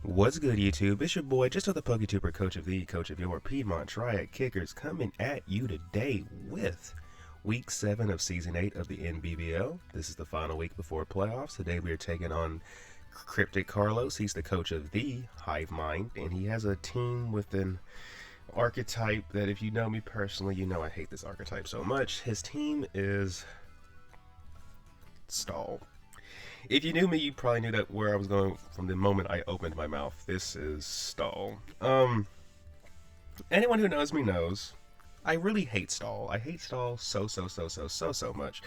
What's good, YouTube? It's your boy, just the PokeTuber, coach of your Piedmont Triad Kickers, coming at you today with Week 7 of Season 8 of the NBBL. This is the final week before playoffs. Today we are taking on Cryptic Carlos. He's the coach of the Hive Mind, and he has a team with an archetype that, if you know me personally, you know I hate this archetype so much. His team is Stall. If you knew me, you probably knew that where I was going from the moment I opened my mouth. This is Stall. Anyone who knows me knows I really hate Stall. I hate Stall so much.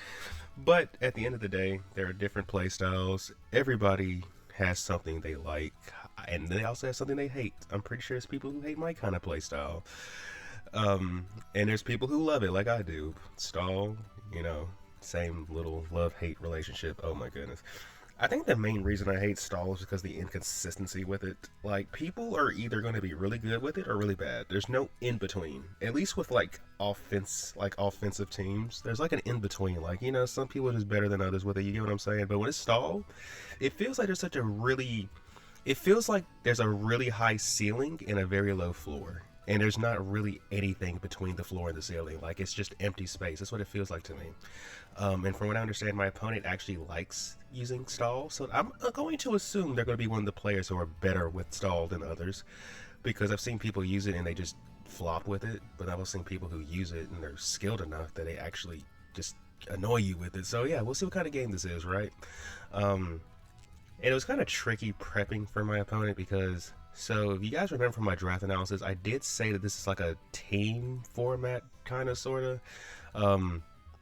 But at the end of the day, there are different play styles. Everybody has something they like, and they also have something they hate. I'm pretty sure there's people who hate my kind of play style. And there's people who love it like I do. Stall, same little love-hate relationship. Oh my goodness. I think the main reason I hate Stall is because the inconsistency with it. Like, people are either going to be really good with it or really bad. There's no in-between. At least with, offensive teams. There's, an in-between. Some people are just better than others with it. You get what I'm saying? But when it's Stall, it feels like there's it feels like there's a really high ceiling and a very low floor. And there's not really anything between the floor and the ceiling. It's just empty space. That's what it feels like to me. And from what I understand, my opponent actually likes using Stall. So I'm going to assume they're going to be one of the players who are better with Stall than others. Because I've seen people use it and they just flop with it. But I've also seen people who use it and they're skilled enough that they actually just annoy you with it. So yeah, we'll see what kind of game this is, right? And it was kind of tricky prepping for my opponent because... So, if you guys remember from my draft analysis, I did say that this is like a team format, kind of, sort of.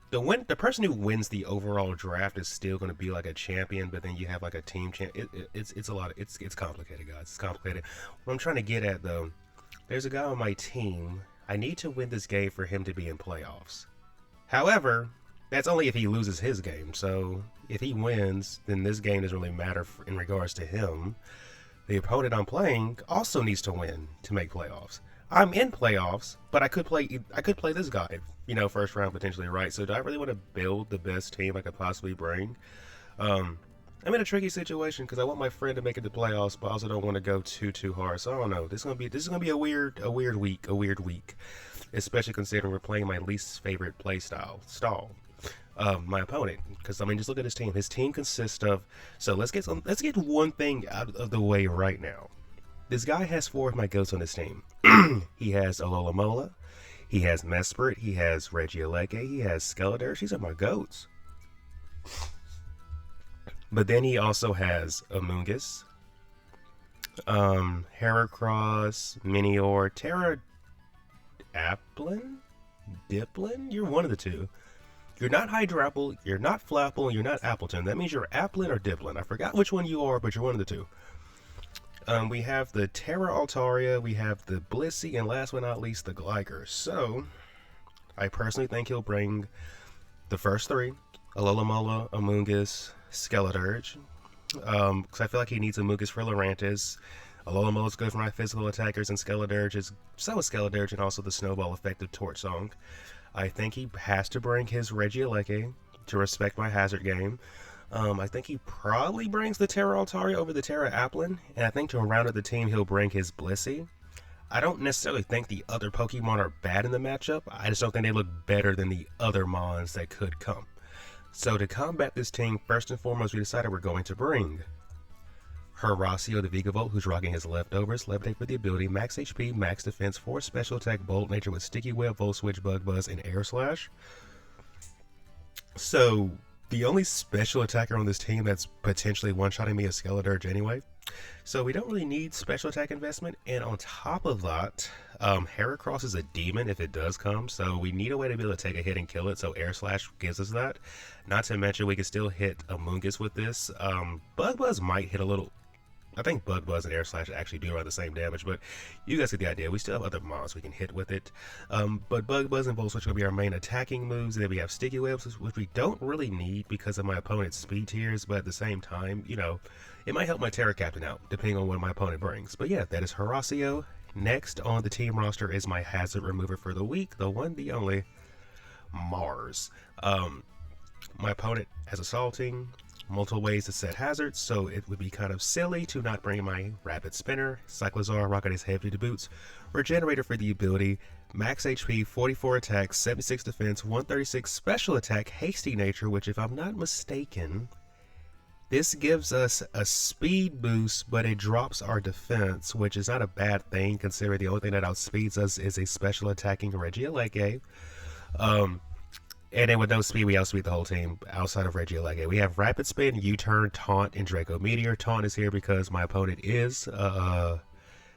The person who wins the overall draft is still going to be like a champion, but then you have like a team champ. It's a lot. It's complicated, guys. It's complicated. What I'm trying to get at, though, there's a guy on my team. I need to win this game for him to be in playoffs. However, that's only if he loses his game. So, if he wins, then this game doesn't really matter in regards to him. The opponent I'm playing also needs to win to make playoffs. I'm in playoffs, but I could play this guy, first round potentially, right? So do I really want to build the best team I could possibly bring? I'm in a tricky situation because I want my friend to make it to playoffs, but I also don't want to go too hard. So I don't know. This is gonna be a weird week, especially considering we're playing my least favorite play style, Stall. My opponent, because just look at his team. His team consists of, so let's get one thing out of the way right now. This guy has 4 of my goats on his team. He has Alola, he has Mesprit, he has Regieleki, he has Skeledirge. These are my goats. But then he also has Amoongus, Heracross, Minior, Terra Applin, Diplin. You're one of the two. You're not Hydrapple, you're not Flapple, and you're not Appleton. That means you're Applin or Diplin. I forgot which one you are, but you're one of the two. We have the Terra Altaria, we have the Blissey, and last but not least, the Gligar. So, I personally think he'll bring the first 3. Alola, Amoongus, Skeledirge. Because I feel like he needs Amoongus for Lurantis. Alola is good for my physical attackers, and Skeledirge is... So is Skeledirge, and also the Snowball effective Torch Song. I think he has to bring his Regieleki to respect my hazard game. I think he probably brings the Terra Altaria over the Terra Applin. And I think to round out the team, he'll bring his Blissey. I don't necessarily think the other Pokemon are bad in the matchup. I just don't think they look better than the other Mons that could come. So to combat this team, first and foremost, we decided we're going to bring Horacio the Vigavolt, who's rocking his leftovers. Levitate with the ability, max HP, max defense, 4 special attack, Bolt Nature with Sticky Web, Volt Switch, Bug Buzz, and Air Slash. So, the only special attacker on this team that's potentially one-shotting me is Skeledirge anyway. So we don't really need special attack investment, and on top of that, Heracross is a demon if it does come, so we need a way to be able to take a hit and kill it, so Air Slash gives us that. Not to mention we can still hit Amoongus with this. Bug Buzz might hit a little... I think Bug Buzz and Air Slash actually do around the same damage, but you guys get the idea. We still have other mons we can hit with it. But Bug Buzz and Volt Switch are going to be our main attacking moves. And then we have Sticky Webs, which we don't really need because of my opponent's speed tiers, but at the same time, it might help my Terra Captain out, depending on what my opponent brings. But yeah, that is Horacio. Next on the team roster is my hazard remover for the week, the one, the only, Mars. My opponent has Assaulting, multiple ways to set hazards, so it would be kind of silly to not bring my Rapid Spinner. Cyclozar rocking his heavy duty boots. Regenerator for the ability. Max HP, 44 attack, 76 defense, 136 special attack, hasty nature, which if I'm not mistaken, this gives us a speed boost, but it drops our defense, which is not a bad thing considering the only thing that outspeeds us is a special attacking Regieleki. And then with no speed, we outspeed the whole team outside of Regieleki. We have Rapid Spin, U-Turn, Taunt, and Draco Meteor. Taunt is here because my opponent is,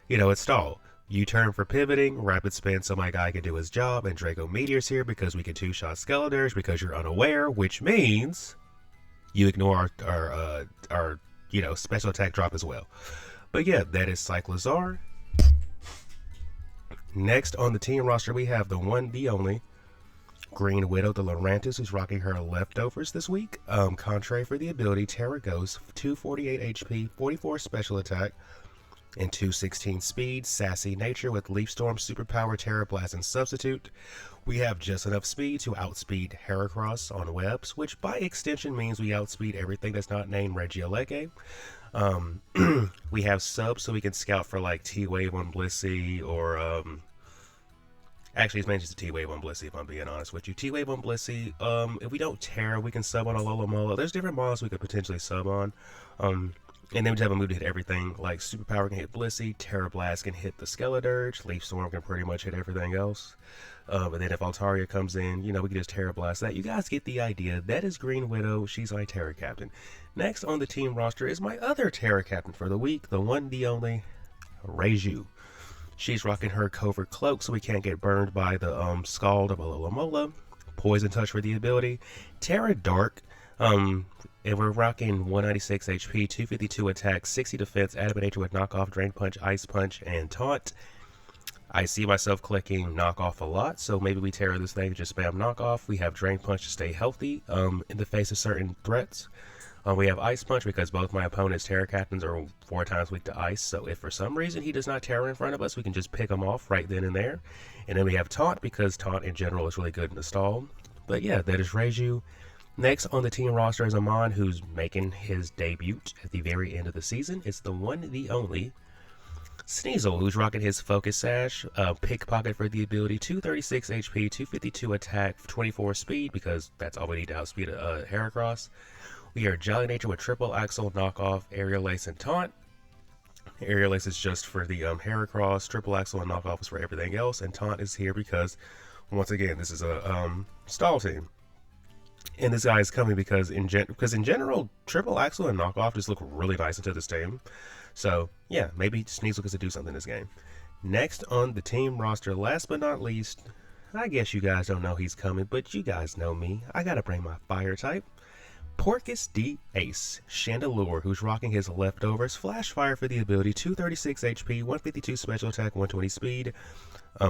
it's stall. U-Turn for pivoting, Rapid Spin so my guy can do his job, and Draco Meteor's here because we can two-shot Skeletors because you're unaware, which means you ignore our special attack drop as well. But yeah, that is Cyclozar. Next on the team roster, we have the one, the only Green Widow, the Lurantis, who's rocking her leftovers this week. Contrary for the ability, Terra Ghost, 248 HP, 44 special attack, and 216 speed. Sassy nature with Leaf Storm, Superpower, Terra Blast, and Substitute. We have just enough speed to outspeed Heracross on webs, which by extension means we outspeed everything that's not named Regieleki. We have subs so we can scout for like T-Wave on Blissey or actually, it's mainly just a T-Wave on Blissey, if I'm being honest with you. T-Wave on Blissey, if we don't Terra, we can sub on a Alomomola. There's different models we could potentially sub on. And then we just have a move to hit everything. Like, Superpower can hit Blissey, Terra Blast can hit the Skeledirge, Leaf Storm can pretty much hit everything else. But then if Altaria comes in, we can just Terra Blast that. You guys get the idea. That is Green Widow. She's my Terra Captain. Next on the team roster is my other Terra Captain for the week, the one, the only, Reiju. She's rocking her Covert Cloak so we can't get burned by the Scald of Alomomola. Poison Touch for the ability. Terra Dark. And we're rocking 196 HP, 252 attack, 60 defense, Adamant Nature with Knockoff, Drain Punch, Ice Punch, and Taunt. I see myself clicking Knockoff a lot, so maybe we Terra this thing, just spam Knockoff. We have Drain Punch to stay healthy in the face of certain threats. We have Ice Punch because both my opponent's Terra Captains are 4 times weak to Ice, so if for some reason he does not Terra in front of us, we can just pick him off right then and there. And then we have Taunt because Taunt in general is really good in the stall. But yeah, that is Reiju. Next on the team roster is Amon, who's making his debut at the very end of the season. It's the one, the only Sneasel, who's rocking his Focus Sash, Pickpocket for the ability, 236 HP, 252 attack, 24 speed, because that's all we need to outspeed a Heracross. We are Jolly Nature with Triple Axle, Knockoff, Aerial Ace, and Taunt. Aerial Ace is just for the Heracross, Triple Axle and Knockoff is for everything else, and Taunt is here because, once again, this is a stall team. And this guy is coming because in general, Triple Axle and Knockoff just look really nice into this team. So, yeah, maybe Sneasel gets to do something in this game. Next on the team roster, last but not least, I guess you guys don't know he's coming, but you guys know me. I gotta bring my fire type. Porcus D. Ace, Chandelure, who's rocking his leftovers, Flash Fire for the ability, 236 HP, 152 special attack, 120 speed,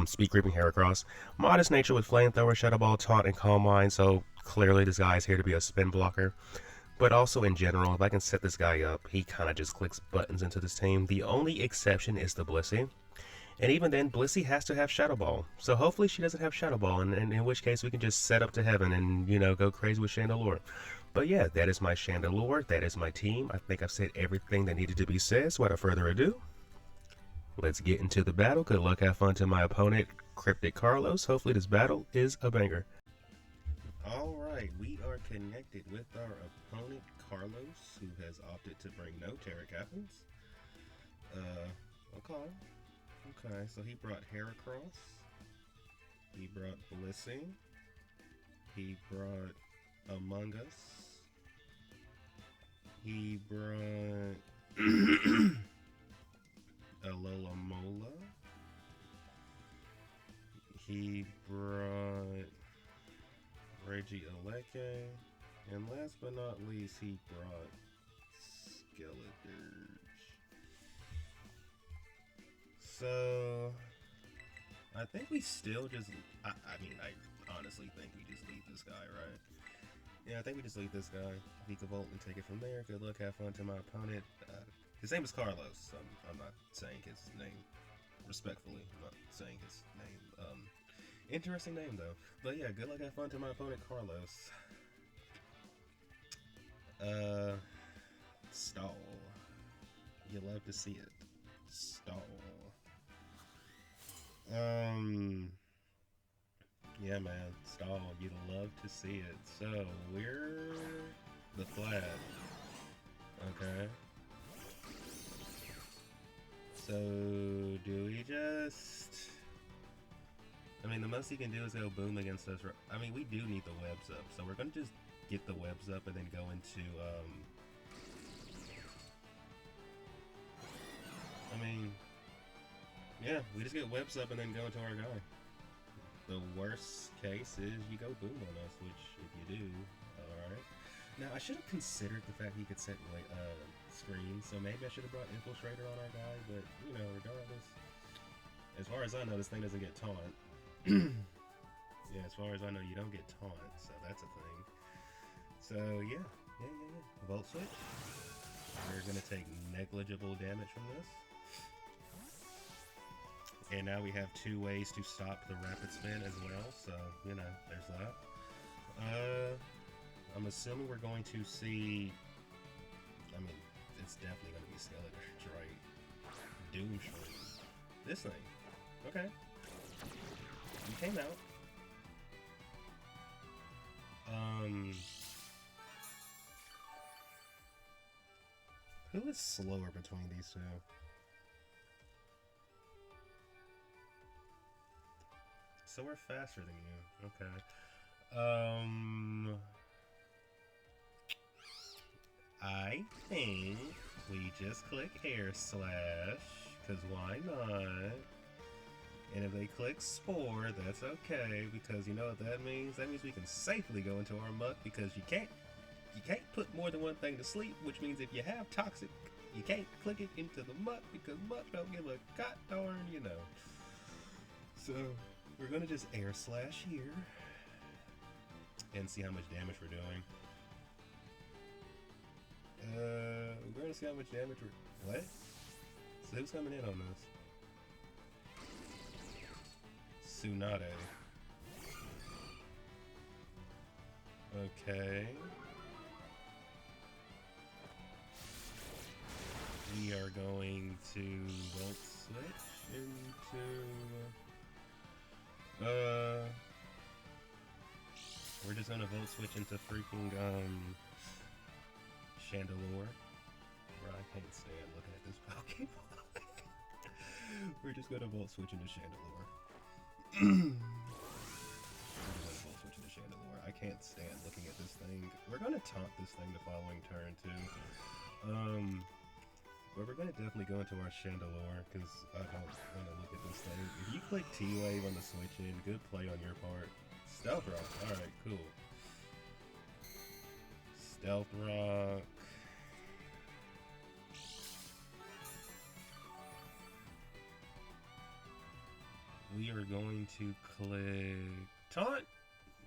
speed creeping Heracross, Modest Nature with Flamethrower, Shadow Ball, Taunt, and Calm Mind, so clearly this guy is here to be a spin blocker. But also in general, if I can set this guy up, he kind of just clicks buttons into this team. The only exception is the Blissey. And even then, Blissey has to have Shadow Ball. So hopefully she doesn't have Shadow Ball, and in which case we can just set up to heaven and, go crazy with Chandelure. But yeah, that is my Chandelure. That is my team. I think I've said everything that needed to be said, so without further ado, let's get into the battle. Good luck, have fun to my opponent, Cryptic Carlos. Hopefully this battle is a banger. Alright, we are connected with our opponent, Carlos, who has opted to bring no Terra Captains. Okay, so he brought Heracross, he brought Blissey, he brought Amoongus, he brought Alomomola, he brought Regieleki, and last but not least, he brought Skeledirge. So, I think we still just, I honestly think we just leave this guy, right? Yeah, I think we just leave this guy. He can vote and take it from there. Good luck, have fun to my opponent. His name is Carlos. I'm not saying his name respectfully. I'm not saying his name. Interesting name, though. But yeah, good luck, have fun to my opponent, Carlos. Uh, stall. You love to see it. Stall. Yeah, man. Stall. You love to see it. So, we're the flat. Okay. So, do we just... I mean, the most he can do is go boom against us. I mean, we do need the webs up, so we're gonna just get the webs up and then go into, I mean, yeah, we just get webs up and then go into our guy. The worst case is you go boom on us, which, if you do, alright. Now, I should have considered the fact he could set screens, so maybe I should have brought Infiltrator on our guy, but, you know, regardless, as far as I know, this thing doesn't get taunt. Yeah, as far as I know, you don't get taunt, so that's a thing. So, yeah. Volt switch. We're going to take negligible damage from this. And now we have 2 ways to stop the rapid spin as well, so, you know, there's that. I'm assuming we're going to see... I mean, it's definitely going to be Skeletor, right? Doom Shroom. This thing. Okay. You came out. Who is slower between these two? So we're faster than you. Okay. I think we just click Air Slash, because why not? And if they click Spore, that's okay, because you know what that means? That means we can safely go into our muck, because you can't put more than one thing to sleep, which means if you have Toxic, you can't click it into the muck, because muck don't give a god darn, you know. So, we're gonna just Air Slash here, and see how much damage we're doing. We're gonna see how much damage we're... What? So who's coming in on this? Tsunade. Okay. We are going to Volt Switch into... We're just gonna Volt Switch into freaking, Chandelure. Bro, I can't stand looking at this Pokemon. We're just gonna Volt Switch into Chandelure. I can't stand looking at this thing. We're gonna taunt this thing the following turn too. But we're gonna definitely go into our Chandelure because I don't want to look at this thing. If you click T-Wave on the switch in, good play on your part. Stealth Rock. Alright, cool. Stealth Rock. We are going to click Taunt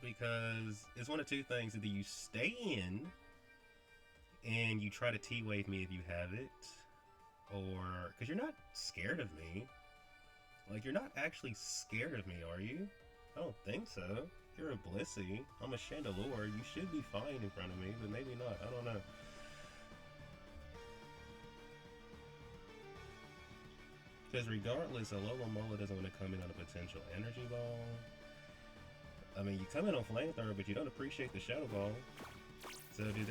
because it's one of two things. Either you stay in and you try to T-Wave me if you have it, or because you're not scared of me. Like, you're not actually scared of me, are you? I don't think so. You're a Blissey. I'm a Chandelure. You should be fine in front of me, but maybe not. I don't know. Because regardless, a Alomomola doesn't want to come in on a potential Energy Ball. I mean, you come in on Flamethrower, but you don't appreciate the Shadow Ball. So do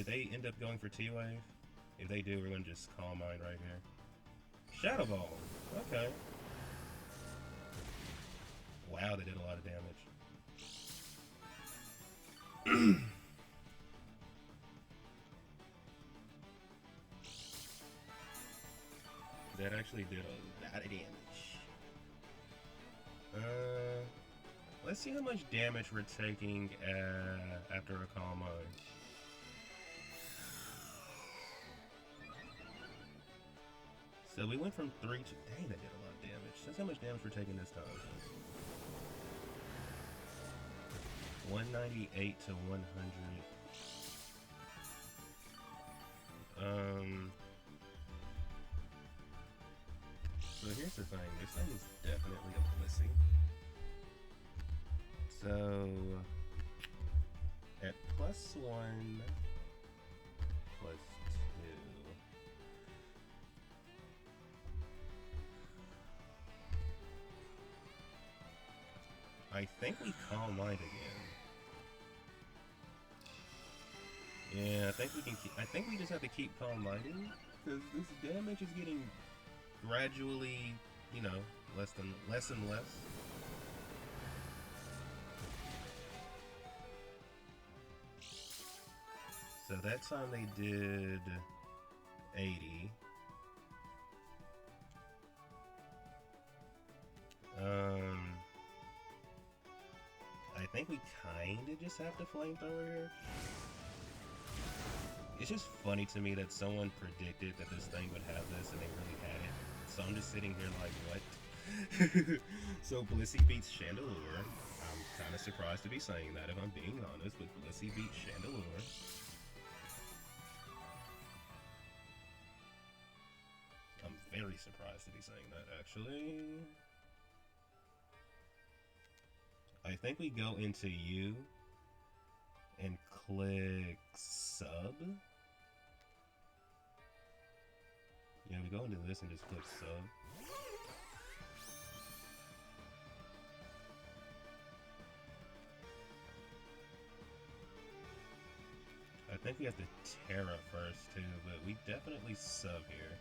they end up going for T-Wave? If they do, we're going to just Calm Mind right here. Shadow Ball! Okay. Wow, they did a lot of damage. That actually did a lot of damage. Let's see how much damage we're taking after a Calm Mind. So we went from 3 to... Dang, that did a lot of damage. That's how much damage we're taking this time. 198 to 100. So here's the thing. This thing is definitely a Blissey. So... At +1... plus 2. I think we Calm Mind again. Yeah, I think we can. I think we just have to keep Calm Minding because this damage is getting gradually, you know, less and less. So that time they did 80. I think we kinda just have to flamethrower here. It's just funny to me that someone predicted that this thing would have this and they really had it. So I'm just sitting here like, what? So Blissey beats Chandelure. I'm kind of surprised to be saying that if I'm being honest, but Blissey beats Chandelure. I'm very surprised to be saying that, actually. I think we go into you and click sub. Yeah, we go into this and just click sub. I think we have to Terra first too, but we definitely sub here.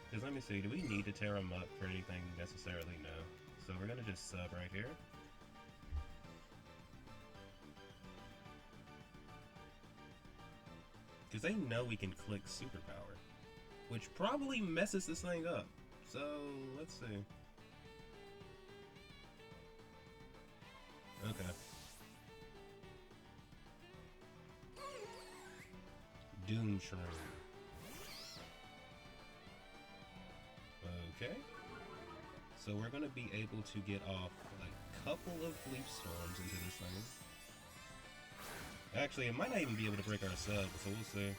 Because let me see, do we need to Terra him up for anything necessarily? No. So we're gonna just sub right here. Because they know we can click Superpower, which probably messes this thing up. So, let's see. Okay. Doom Shroom. Okay. So we're going to be able to get off a couple of Leaf Storms into this thing. Actually, it might not even be able to break our sub, so we'll see.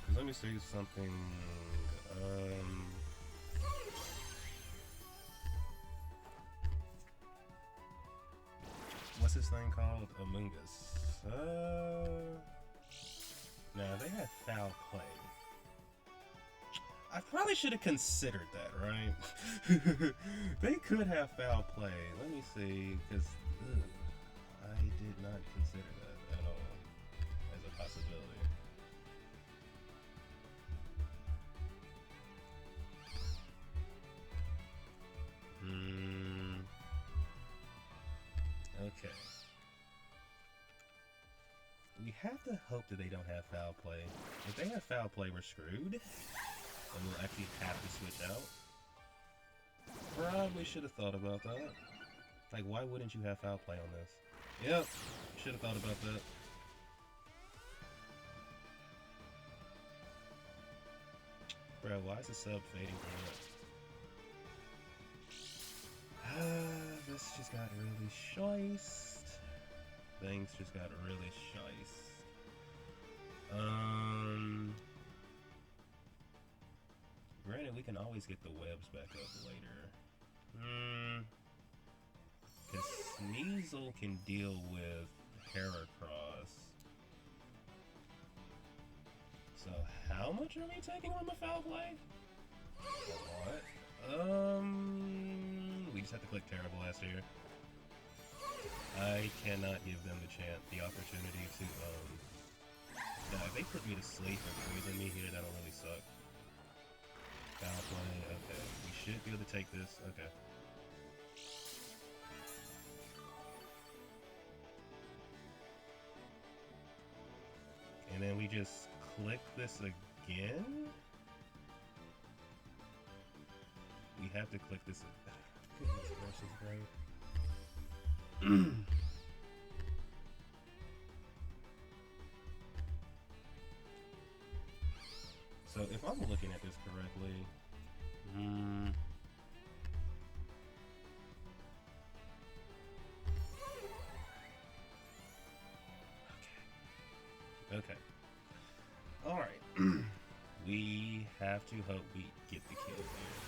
Because let me see something. What's this thing called? Amoongus. Now they have Foul Play. I probably should have considered that, right? They could have Foul Play. Let me see, because I did not consider that at all as a possibility. Okay. We have to hope that they don't have Foul Play. If they have Foul Play, we're screwed. And we'll actually have to switch out. Probably should have thought about that. Like, why wouldn't you have Foul Play on this? Yep, should have thought about that. Bro, why is the sub fading from that? This just got really shoiced. Things just got really shoiced. Granted, we can always get the webs back up later. Because Sneasel can deal with Heracross. So how much are we taking on the Foul Play? A lot. We just have to click Terra Blast here. I cannot give them the opportunity to, if they put me to sleep or poison me here, that'll really suck. Foul Play, okay. We should be able to take this, okay. And then we just click this again? We have to click this. Goodness gracious, bro. So if I'm looking at this correctly, okay. Alright. We have to hope we get the kill here.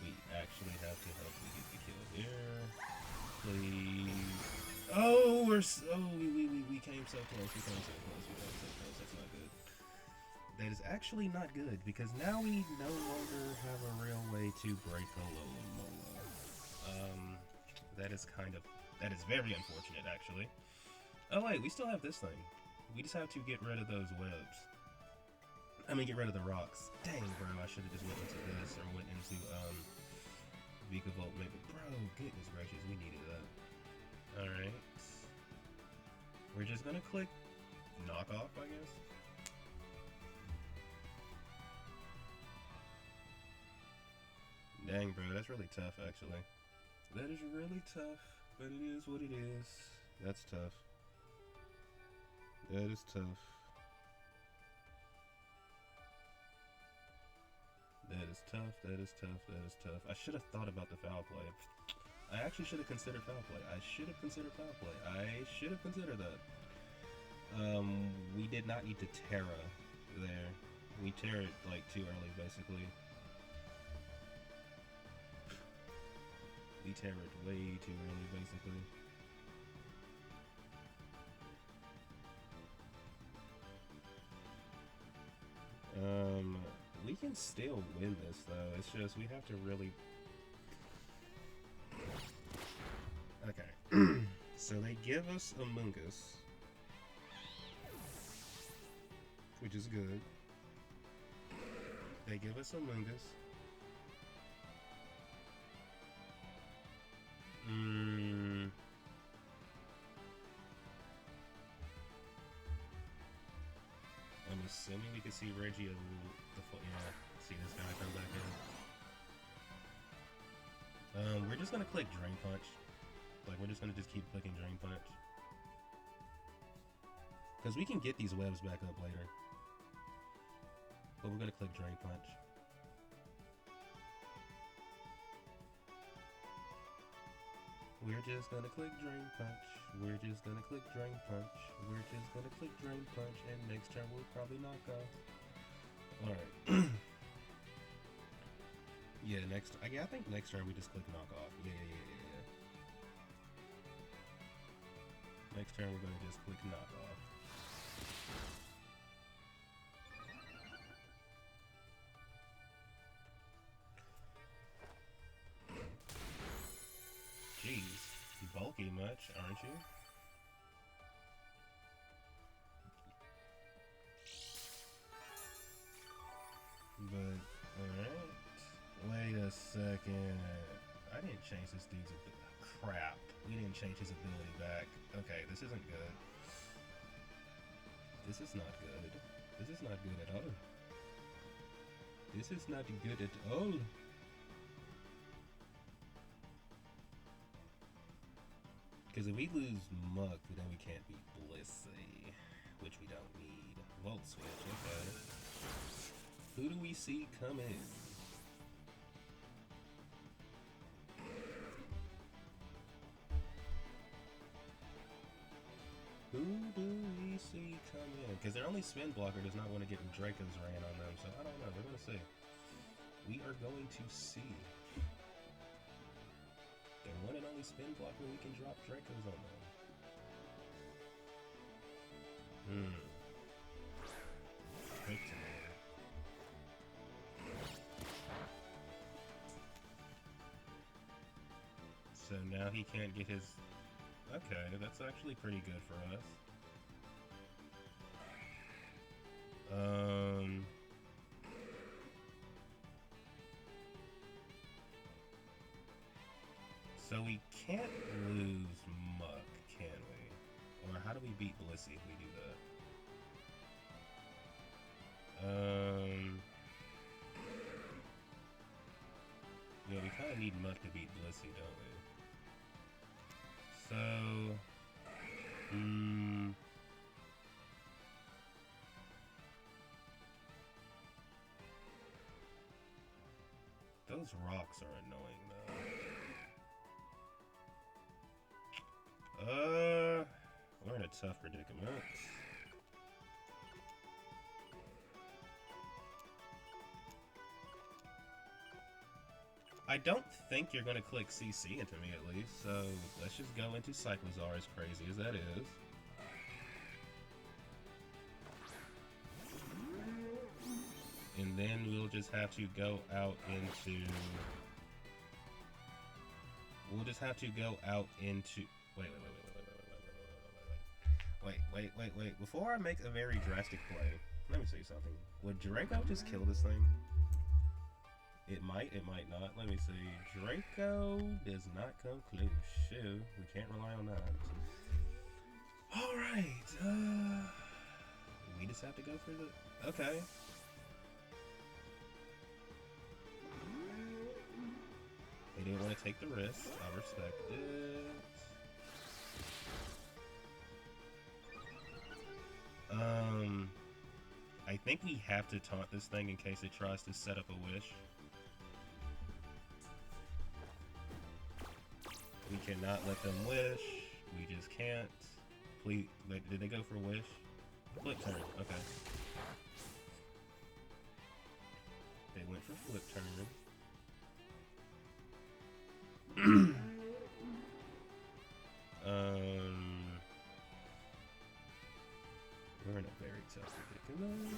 We actually have to hope we get the kill here. Please. Oh, we came so close. We came so close. We came so close. That's not good. That is actually not good because now we no longer have a real way to break a Lola. That is very unfortunate actually. Oh wait, we still have this thing. We just have to get rid of those webs. I mean, get rid of the rocks. Dang, bro, I should have just went into this or went into Vikavolt maybe. Bro, goodness gracious, we needed that. Alright. We're just gonna click knock off, I guess. Dang, bro, that's really tough, actually. That is really tough, but it is what it is. That's tough. That is tough. That is tough, that is tough, that is tough. I should have thought about the foul play. I actually should have considered foul play. I should have considered foul play. I should have considered that. We did not need to Terra there. We Terra it like too early, basically. We Terra it way too early, basically. We can still win this though. It's just we have to really. Okay. So they give us Amoongus, which is good. They give us Amoongus. I'm assuming we can see Reggie yeah, see this guy come back in. We're just gonna click Drain Punch. Like, we're just gonna keep clicking Drain Punch. Because we can get these webs back up later. But we're gonna click Drain Punch. We're just gonna click Drain Punch. We're just gonna click Drain Punch. We're just gonna click Drain Punch, and next turn we'll probably knock off. Alright. Yeah, I think next turn we just click knock off. Yeah. Next turn we're gonna just click knock off. Jeez, bulky much, aren't you? But, alright. Wait a second. I didn't change this dude's ability. Crap. We didn't change his ability back. Okay, this isn't good. This is not good. This is not good at all. This is not good at all. Because if we lose Muck, then we can't beat Blissey, which we don't need. Volt Switch, okay. Who do we see come in? Who do we see come in? Because their only spin blocker does not want to get Draco's Rain on them, so I don't know. We're going to see. We are going to see. Their one and only spin blocker, we can drop Draco's on them. Pictonator. So now he can't get his... Okay, that's actually pretty good for us. So we can't lose Muck, can we? Or how do we beat Blissey if we do that? Yeah, we kind of need Muck to beat Blissey, don't we? So... Those rocks are annoying, though. We're in a tough predicament. I don't think you're gonna click CC into me at least, so let's just go into Cyclozar, as crazy as that is. And then we'll just have to go out into... We'll just have to go out into... Wait. Before I make a very drastic play, let me say something. Would Draco just kill this thing? It might not. Let me see. Draco does not come close. Shoo, we can't rely on that. Alright, we just have to go for the... Okay. They didn't want to take the risk. I respect it. I think we have to taunt this thing in case it tries to set up a wish. We cannot let them wish. We just can't. Please, did they go for wish? Flip turn. Okay. They went for flip turn. We're in a very tough predicament.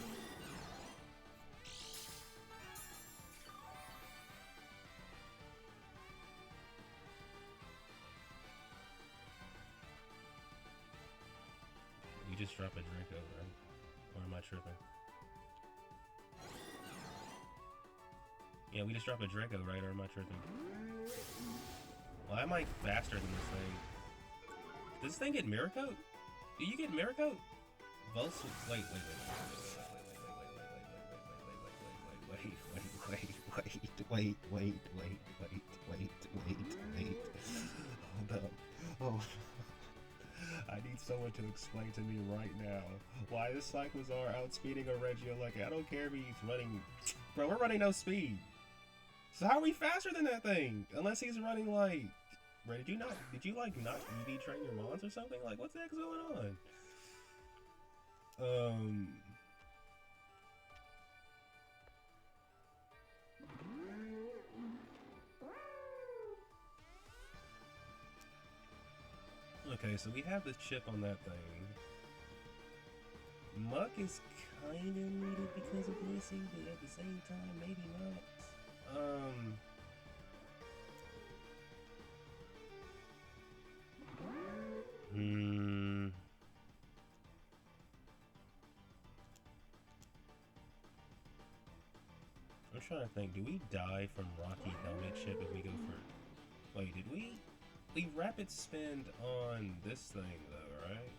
You just drop a Draco, right? Or am I tripping? Yeah, we just dropped a Draco, right? Or am I tripping? Why am I faster than this thing? Does this thing get Mirror Coat? Do you get Mirror Coat? Volts? Wait. Hold up. Oh. I need someone to explain to me right now why this Cyclozar outspeeding a Regieleki. I don't care if he's running... Bro, we're running no speed. So how are we faster than that thing? Unless he's running like... Bro, did you like not EV train your mons or something? Like, what the heck's going on? Okay, so we have the chip on that thing. Muck is kinda needed because of missing, but at the same time, maybe not. I'm trying to think, do we die from Rocky Helmet Chip if we go for... Wait, did we? We rapid spend on this thing though, right?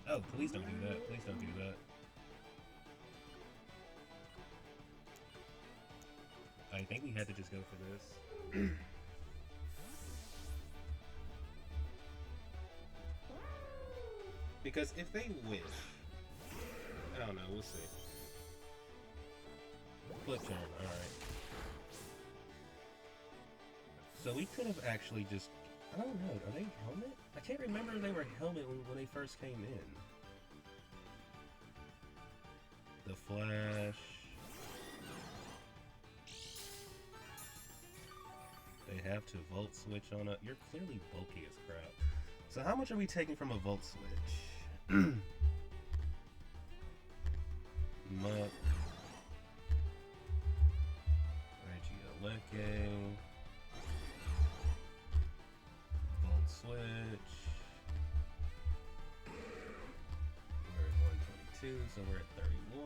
Oh, please don't do that. Please don't do that. I think we had to just go for this. Because if they wish... I don't know, we'll see. Flip turn, alright. So we could have actually just... I don't know, are they helmet? I can't remember if they were helmet when they first came in. The Flash... They have to Volt Switch on it. You're clearly bulky as crap. So how much are we taking from a Volt Switch? Muck... Regieleki... Volt Switch... We're at 122, so we're at 31.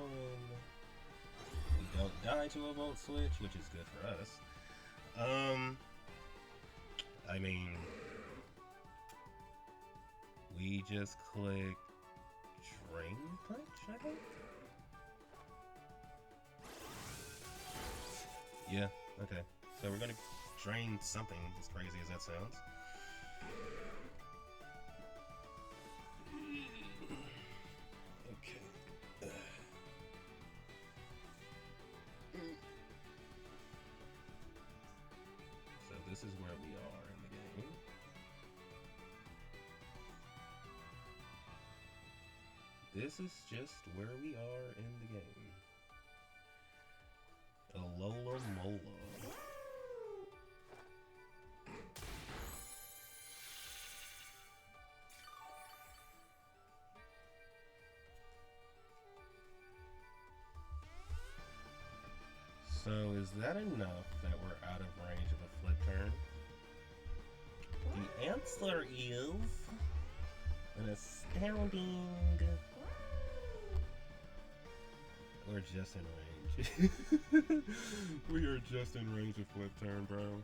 We don't die to a Volt Switch, which is good for us. I mean... We just click... Drain Punch, I think? Yeah, okay. So we're gonna drain something, as crazy as that sounds. Okay. So this is where we are in the game. This is just where we are in the game. Alola Mola. So is that enough that we're out of range of a flip turn? The answer is an astounding. We're just in range. We are just in range of flip turn, bro.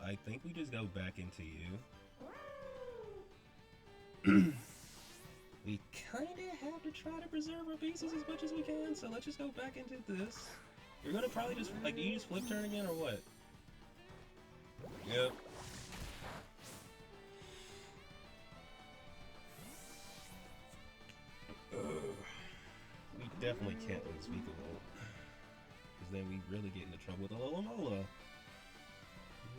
I think we just go back into you. We kind of have to try to preserve our pieces as much as we can, so let's just go back into this. You're gonna probably just, like, do you use flip turn again or what? Yep. We definitely can't lose Speakable, because then we really get into trouble with Alola Mola.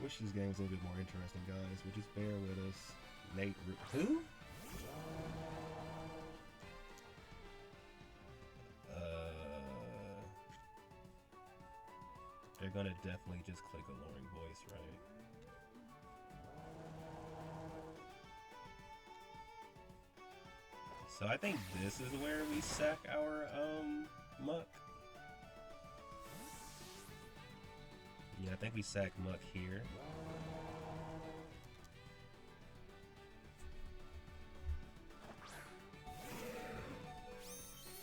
Wish this game was a little bit more interesting, guys, but just bear with us. Nate, who? They're gonna definitely just click Alluring Voice, right? So I think this is where we sack our Muck. Yeah, I think we sack Muck here.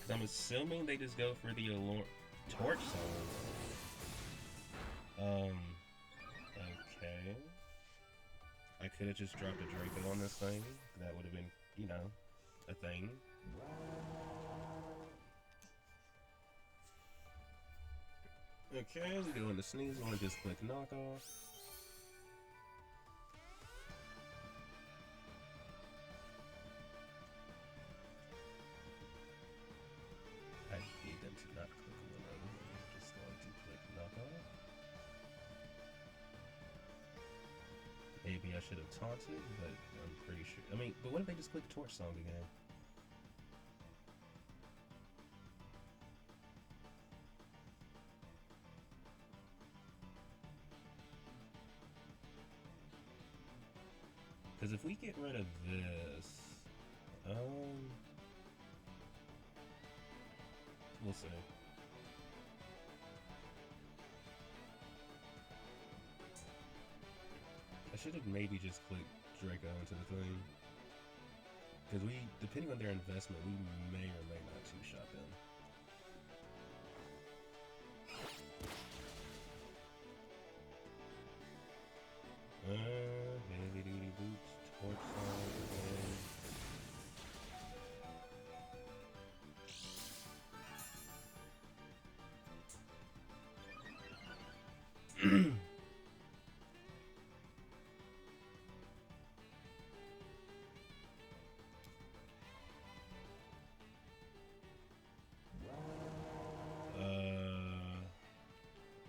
Cause I'm assuming they just go for the Torch Song. Okay. I could have just dropped a Draco on this thing. That would have been, you know, a thing. Okay, we go into Sneeze. I want to just click Knockoff. I need them to not click Willow. I'm just going to click Knockoff. Maybe I should have taunted, but I'm pretty sure. I mean, but what if they just click Torch Song again? Because if we get rid of this, we'll see. I should have maybe just clicked Draco into the thing. Because we, depending on their investment, we may or may not two-shot them. Heavy duty boots, torch song again.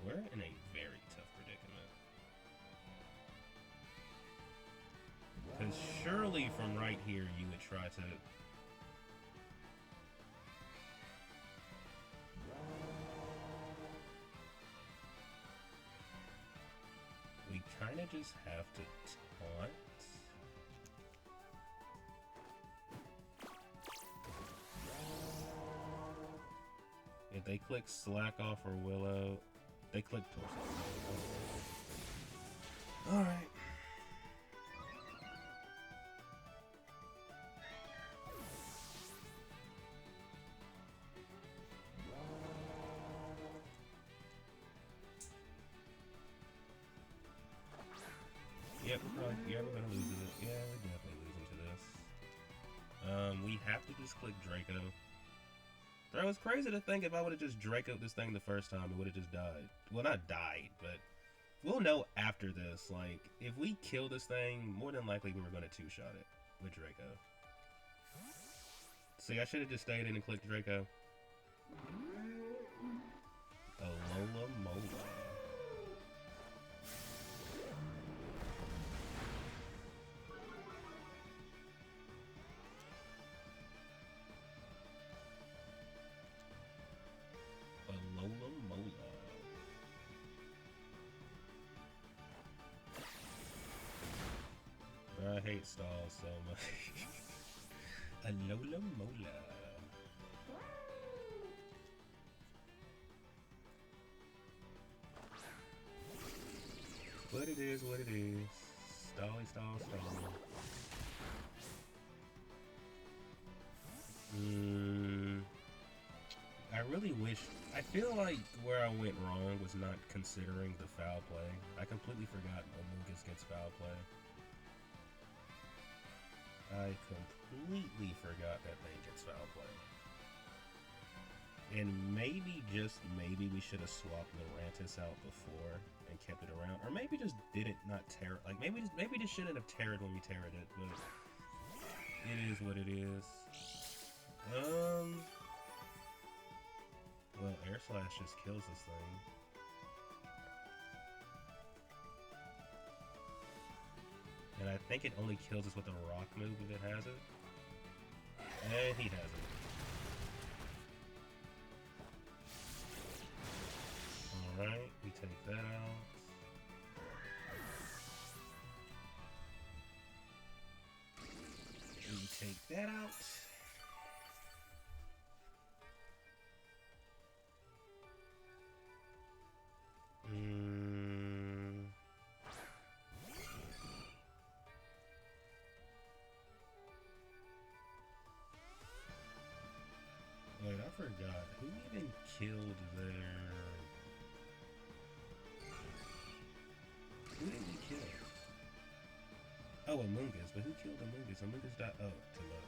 We're in a very tough predicament. Because surely from right here you would try to... We kind of just have to taunt. If they click Slack Off or Willow, they click Torso. Alright. Yep, we're gonna lose it. Yeah, we're definitely losing to this. We have to just click Draco. That was crazy to think if I would have just Draco'd this thing the first time, it would have just died. Well, not died, but we'll know after this. Like, if we kill this thing, more than likely we were going to two-shot it with Draco. See, I should have just stayed in and clicked Draco. Alola Mola. Alola Mola. I hate stalls so much. Alola Mola. It is what it is. Stally, stall, stall. I really wish... I feel like where I went wrong was not considering the foul play. I completely forgot Amoongus gets foul play. I completely forgot that thing gets foul play. And maybe, just maybe, we should have swapped Lurantis out before and kept it around. Or maybe just didn't not tear it. Like, maybe just shouldn't have teared when we teared it, but it is what it is. Well, Air Slash just kills this thing. And I think it only kills us with a rock move if it has it. And he has it. Alright, we take that out. We take that out. Wait, I forgot. Who even killed their... Who did we kill? Oh, Amoongus. But who killed Amoongus? Amoongus died... Oh, to look.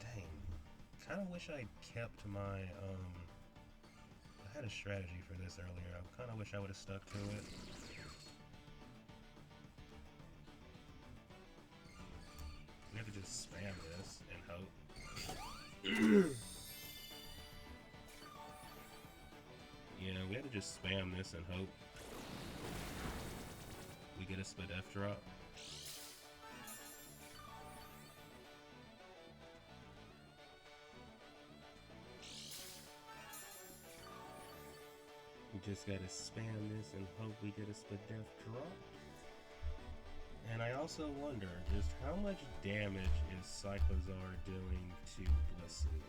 Dang. Kinda wish I kept my, I had a strategy for this earlier. I kinda wish I would've stuck to it. We have to just spam this and hope. Yeah, we have to just spam this and hope we get a split F drop. We just gotta spam this and hope we get a split death drop. And I also wonder just how much damage is Cyclozar doing to Blissey?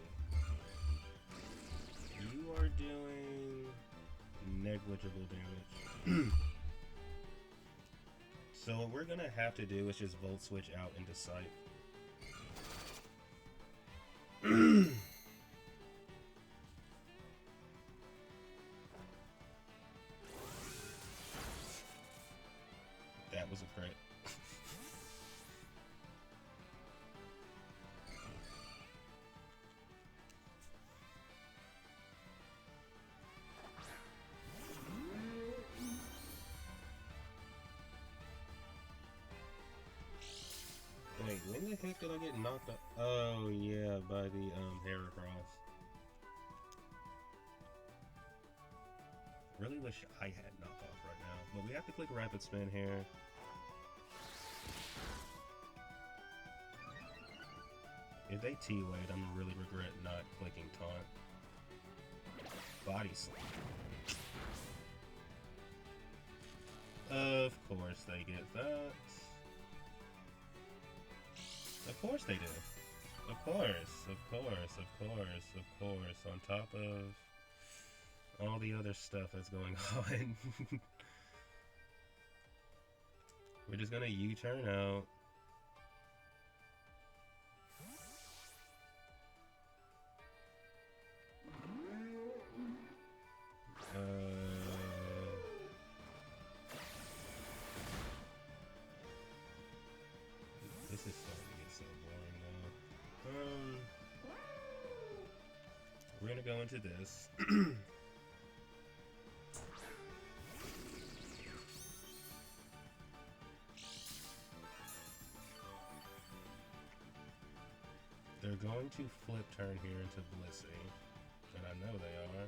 You are doing negligible damage. So what we're gonna have to do is just Volt Switch out into Sight. That was a crit. Wait, when the heck did I get knocked up? Oh yeah, by the Heracross. Really wish I had knockoff right now, but we have to click Rapid Spin here. If they T-Wade, I'm gonna really regret not clicking Taunt. Body Slam. Of course they get that. Of course they do. Of course, of course, of course, of course. On top of all the other stuff that's going on. We're just gonna U-turn out. This is starting to get so boring now. We're gonna go into this. They're going to flip turn here into Blissey, and I know they are.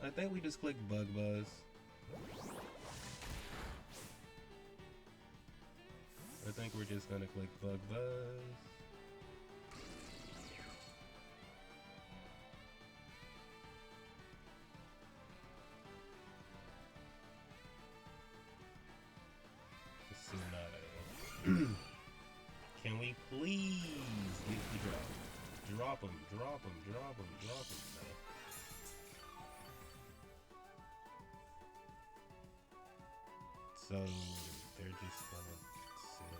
I think we just click Bug Buzz. I think we're just gonna click Bug Buzz. Tsunade. Can we please get the drop? Drop him, drop him, drop him, drop him. No. So they're just gonna sit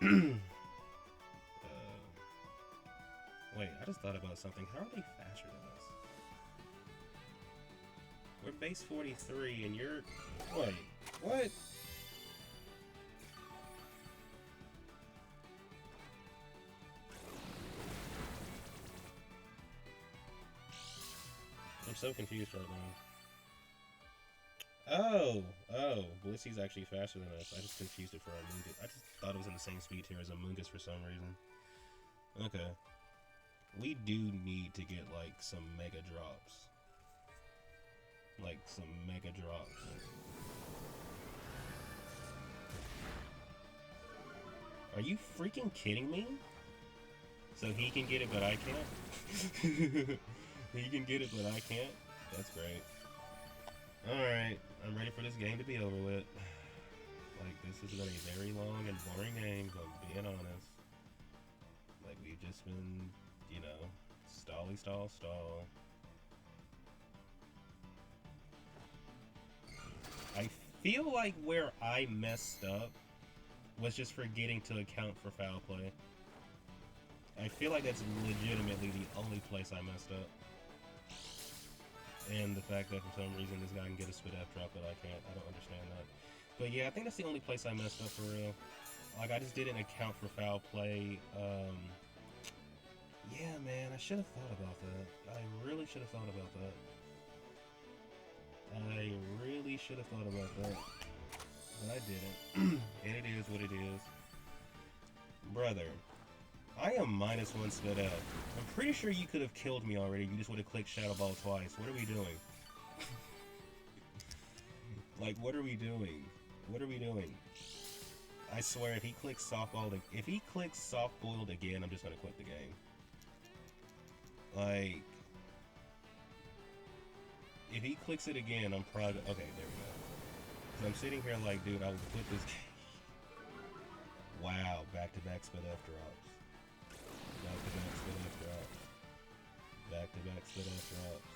and heal. Wait, I just thought about something. How are they faster than us? We're base 43 and you're... Wait, what? I'm so confused right now. Oh, Blissy's actually faster than us. I just confused it for Amoongus. I just thought it was in the same speed tier as Amoongus for some reason. Okay. We do need to get, like, some mega drops. Like, some mega drops. Are you freaking kidding me? So he can get it, but I can't? He can get it, but I can't? That's great. Alright, I'm ready for this game to be over with. Like, this has been a very long and boring game, if I'm being honest. Like, we've just been, you know, stall. I feel like where I messed up was just forgetting to account for foul play. I feel like that's legitimately the only place I messed up. And the fact that for some reason this guy can get a spit F drop but I can't. I don't understand that. But yeah, I think that's the only place I messed up for real. Like, I just didn't account for foul play. Yeah, man, I should have thought about that. I really should have thought about that. I really should have thought about that. But I didn't. And it is what it is. Brother, I am -1 spit F. I'm pretty sure you could have killed me already. You just would have clicked Shadow Ball twice. What are we doing? Like, what are we doing? What are we doing? I swear, if he clicks soft-boiled again, I'm just gonna quit the game. Like, if he clicks it again, I'm probably... Okay, there we go. So I'm sitting here like, dude, I will quit this game. Wow, back-to-back spit F drops. Back-to-back spit F drops. Back-to-back spit F drops.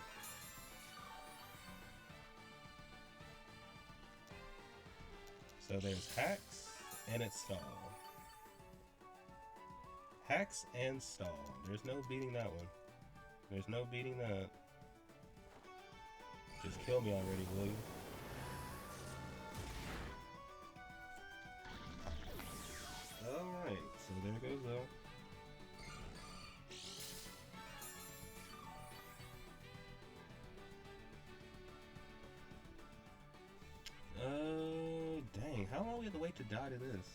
So there's hacks and it's stall. Hacks and stall. There's no beating that one. There's no beating that. Just kill me already, will you? Alright, so there goes that. Dang, how long do we have to wait to die to this?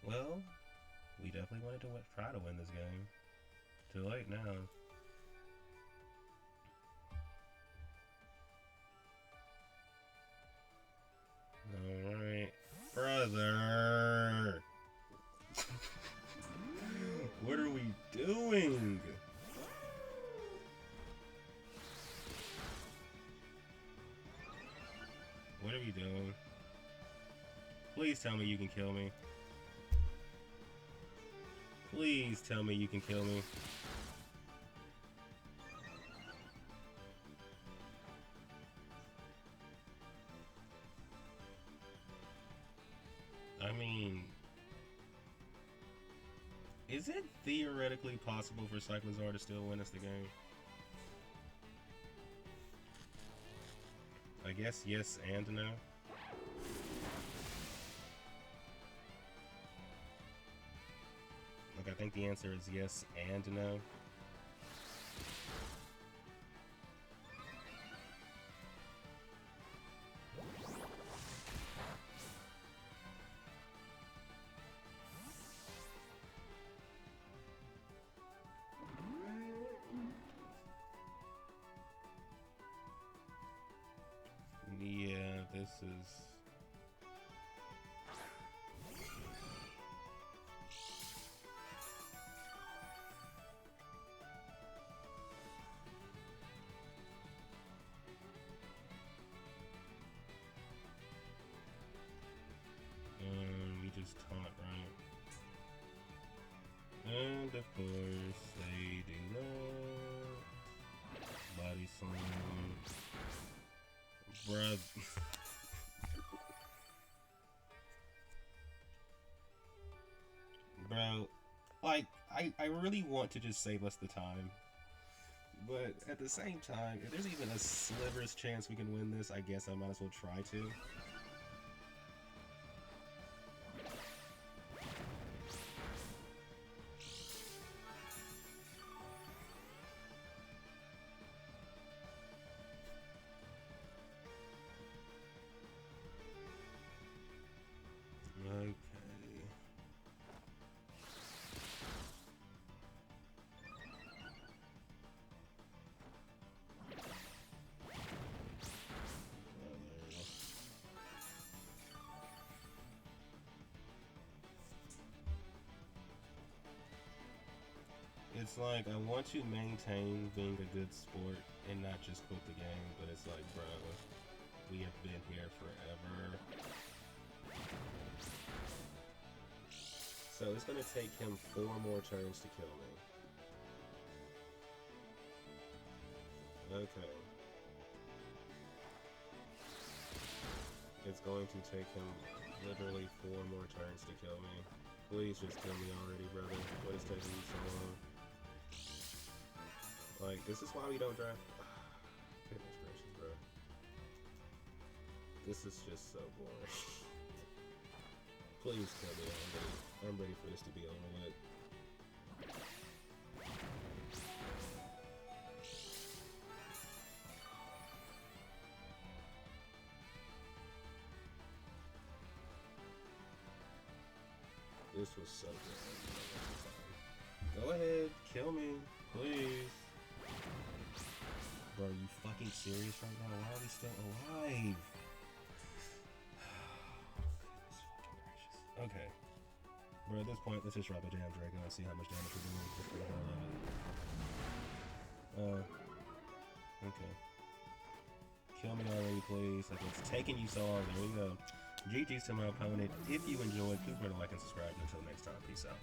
Well, we definitely wanted to try to win this game. Too late now. Alright. Brother! What are we doing? What are we doing? Please tell me you can kill me. Please tell me you can kill me. I mean, is it theoretically possible for Cyclozar to still win us the game? I guess yes and no. Like, I think the answer is yes and no. Yeah, this is... course, they do that. Body slam. Bruh. Bro, like, I really want to just save us the time. But at the same time, if there's even a sliver's chance we can win this, I guess I might as well try to. Okay. It's like I want to maintain being a good sport and not just quit the game, but it's like, bro, we have been here forever. So it's gonna take him 4 more turns to kill me. Okay. It's going to take him literally 4 more turns to kill me. Please just kill me already, brother. What is taking you so long? Like, this is why we don't draft. Goodness gracious, bro. This is just so boring. Please kill me already. I'm ready for this to be over with. This was so good. Go ahead, kill me, please. Bro, are you fucking serious right now? Why are we still alive? Okay. Bro, at this point, let's just drop a Jam Draco and see how much damage we're doing just for the hell of it. Okay. Kill me already, please. Like, it's taking you so long. There we go. GG's to my opponent. If you enjoyed, please remember to like and subscribe. Until next time, peace out.